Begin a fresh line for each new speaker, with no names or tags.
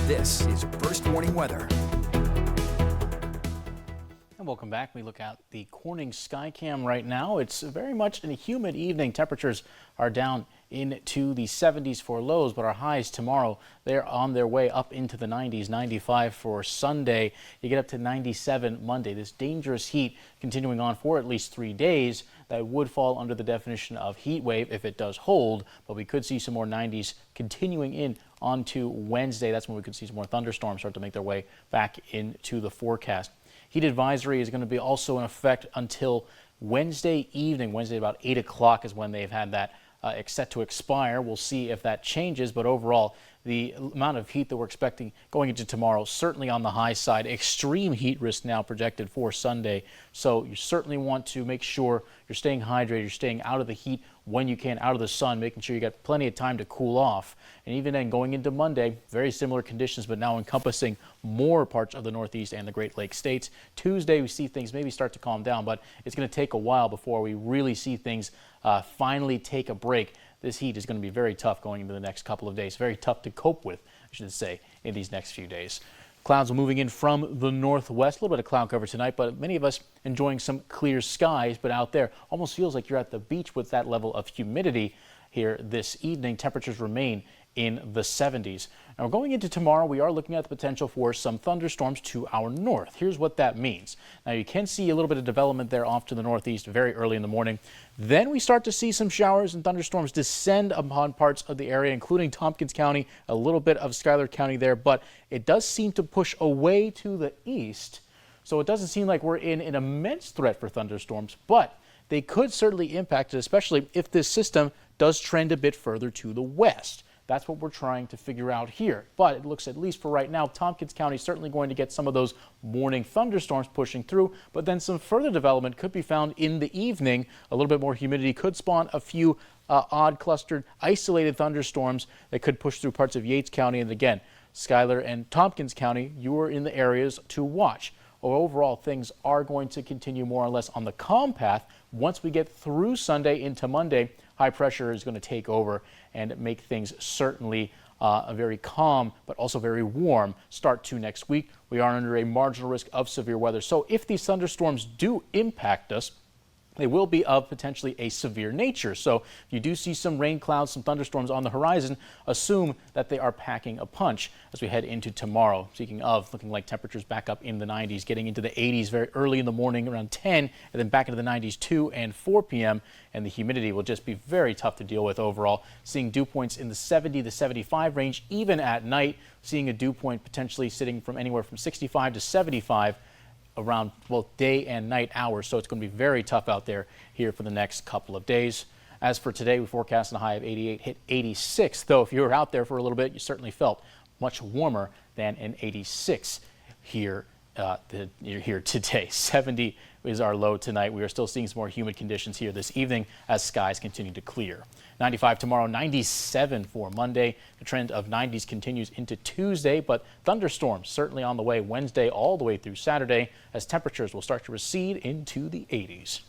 This is First Warning Weather.
And welcome back. We look at the Corning Skycam right now. It's very much a humid evening. Temperatures are down into the 70s for lows, but our highs tomorrow, they're on their way up into the 90s, 95 for Sunday. You get up to 97 Monday. This dangerous heat continuing on for at least 3 days. That would fall under the definition of heat wave if it does hold, but we could see some more 90s continuing in onto Wednesday. That's when we could see some more thunderstorms start to make their way back into the forecast. Heat advisory is going to be also in effect until Wednesday evening. Wednesday about 8 o'clock is when they've had that set to expire. We'll see if that changes, but overall, the amount of heat that we're expecting going into tomorrow, certainly on the high side. Extreme heat risk now projected for Sunday, so you certainly want to make sure you're staying hydrated, you're staying out of the heat when you can, out of the sun, making sure you got plenty of time to cool off. And even then, going into Monday, very similar conditions, but now encompassing more parts of the Northeast and the Great Lakes states. Tuesday, we see things maybe start to calm down, but it's going to take a while before we really see things finally take a break. This heat is going to be very tough going into the next couple of days. Very tough to cope with, I should say, in these next few days. Clouds are moving in from the northwest. A little bit of cloud cover tonight, but many of us enjoying some clear skies. But out there, almost feels like you're at the beach with that level of humidity here this evening. Temperatures remain in the 70s. Now, we're going into tomorrow. We are looking at the potential for some thunderstorms to our north. Here's what that means. Now, you can see a little bit of development there off to the northeast very early in the morning. Then we start to see some showers and thunderstorms descend upon parts of the area, including Tompkins County, a little bit of Schuyler County there, but it does seem to push away to the east. So it doesn't seem like we're in an immense threat for thunderstorms, but they could certainly impact it, especially if this system does trend a bit further to the west. That's what we're trying to figure out here. But it looks, at least for right now, Tompkins County is certainly going to get some of those morning thunderstorms pushing through, but then some further development could be found in the evening. A little bit more humidity could spawn a few odd clustered isolated thunderstorms that could push through parts of Yates County. And again, Schuyler and Tompkins County, you are in the areas to watch. Overall, things are going to continue more or less on the calm path. Once we get through Sunday into Monday, high pressure is going to take over and make things certainly a very calm but also very warm start to next week. We are under a marginal risk of severe weather. So if these thunderstorms do impact us, they will be of potentially a severe nature. So if you do see some rain clouds, some thunderstorms on the horizon, assume that they are packing a punch as we head into tomorrow. Speaking of, looking like temperatures back up in the 90s, getting into the 80s very early in the morning around 10, and then back into the 90s 2 and 4 p.m. And the humidity will just be very tough to deal with overall. Seeing dew points in the 70 to 75 range, even at night, seeing a dew point potentially sitting from anywhere from 65 to 75 around both day and night hours. So it's going to be very tough out there here for the next couple of days. As for today, we forecast a high of 88, hit 86, though if you were out there for a little bit, you certainly felt much warmer than an 86 here here today. 70 is our low tonight. We are still seeing some more humid conditions here this evening as skies continue to clear. 95 tomorrow, 97 for Monday. The trend of 90s continues into Tuesday, but thunderstorms certainly on the way Wednesday all the way through Saturday as temperatures will start to recede into the 80s.